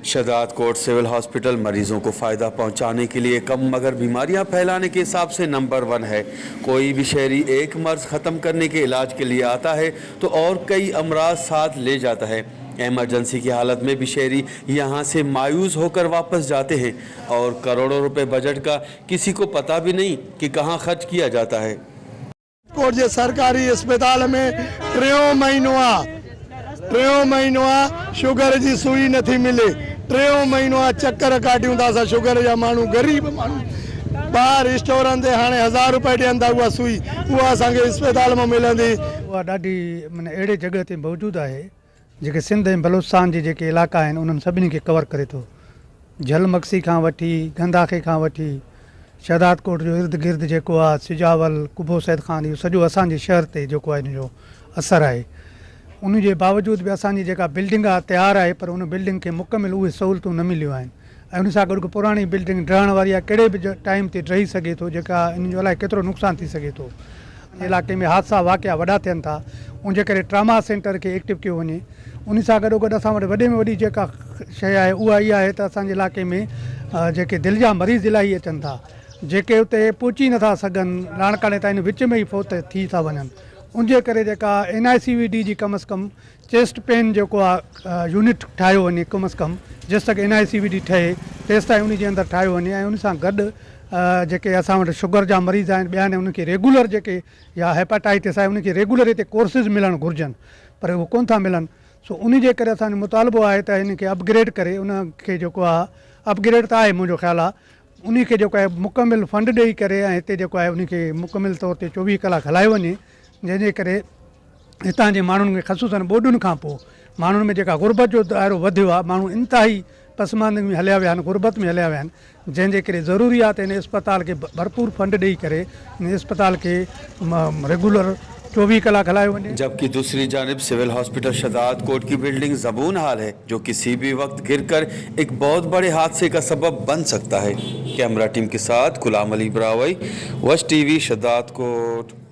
शदात कोट civil hospital मरीजों को फ़ायदा पहुंचाने के लिए कम मगर बीमारियां फैलाने के हिसाब से नंबर 1 है। कोई भी शहरी एक मर्ज ख़त्म करने के इलाज के लिए आता है तो और कई अमराज साथ ले जाता है। एमरजेंसी की हालत में भी शहरी यहाँ से मायूस होकर वापस जाते हैं और करोड़ों रुपए बजट का किसी को पता भी नहीं कि कहाँ खर्च किया जाता है। कोट जे सरकारी अस्पताल में टियों महीनो शुगर जी सुई नथी मिले। टियों महीनो चक्कर काटियूं था शुगर जा मानू, गरीब मानू बाहर स्टोरन ते हाणे 1000 रुपए ॾियनि था उहा सुई, उहा असांखे अस्पताल में मिलंदी। उहा ॾाढी माना अहिड़े जॻह ते मौजूदु आहे जेके सिंध ऐं बलूचिस्तान जे जेके इलाइक़ा आहिनि उन्हनि सभिनी खे कवर करे थो। झलमक्सी खां वठी गंदाखे खां वठी शहदाद कोट जो इर्द गिर्द जेको आहे सिजावल कुबो सैद खान, इहो सॼो असांजे शहर ते जेको आहे इन जो असरु आहे। उन जे बावजूद बि असांजी जेका बिल्डिंग आहे तयारु आहे, पर उन बिल्डिंग खे मुकमिल उहे सहूलियतूं न मिलियूं आहिनि ऐं उन सां गॾु पुराणी बिल्डिंग ढहण वारी आहे, कहिड़े बि टाइम ते रही सघे थो, जेका इन जो अलाए केतिरो नुक़सानु थी सघे थो। इलाइक़े में हादसा वाक़िया वॾा थियनि था, उनजे करे ट्रामा सेंटर खे एक्टिव कयो वञे। उन सां गॾोगॾु असां वटि वॾे में वॾी जेका शइ आहे उहा इहा आहे त असांजे इलाइक़े में जेके दिलि जा मरीज़ इलाही अचनि था, जेके उते पहुची नथा सघनि, लाणकाने ताईं विच में ई फोत थी था वञनि। उनजे करे जेका NICVD जी कम अज़ कम चेस्ट पेन जेको आहे यूनिट ठाहियो वञे, कम अज़ कम जेसि तक NICVD ठहे तेसि ताईं उन जे अंदरि ठाहियो वञे ऐं उन सां गॾु जेके असां वटि शुगर जा मरीज़ आहिनि ॿिया आहिनि उनखे रेगुलर जेके या हेपेटाइटिस आहे उनखे रेगुलर हिते कोर्सिस मिलणु घुरिजनि, पर उहो कोन था मिलनि। सो उन जे करे असांजो मुतालबो आहे त हिनखे अपग्रेड करे उनखे जेको आहे अपग्रेड त आहे मुंहिंजो ख़्यालु आहे, उनखे जेको आहे मुकमिल फंड ॾेई करे ऐं हिते जेको आहे उनखे मुकमिल तौर ते 24 कलाक हलायो वञे, जंहिंजे करे हितां जे माण्हुनि खे ख़सूसन ॿोॾियुनि खां पोइ माण्हुनि में जेका गुरबत जो दायरो वधियो आहे, माण्हू इंतिहाई पसमानदगी में हलिया विया आहिनि, गुरबत में हलिया विया आहिनि, जंहिंजे करे ज़रूरी आहे त इन अस्पताल खे भरपूर फंड ॾेई करे इन अस्पताल खे रेगुलर 24 कलाक हलायो वञे। जबकि दूसरी जानिब सिविल हॉस्पिटल शदात कोट की बिल्डिंग ज़बून हाल है, जो किसी भी वक्त गिरकर एक बहुत बड़े हादसे का सबब बन सकता है। कैमरा टीम के साथ गुलाम अली ब्रावई, वश TV शदात कोट।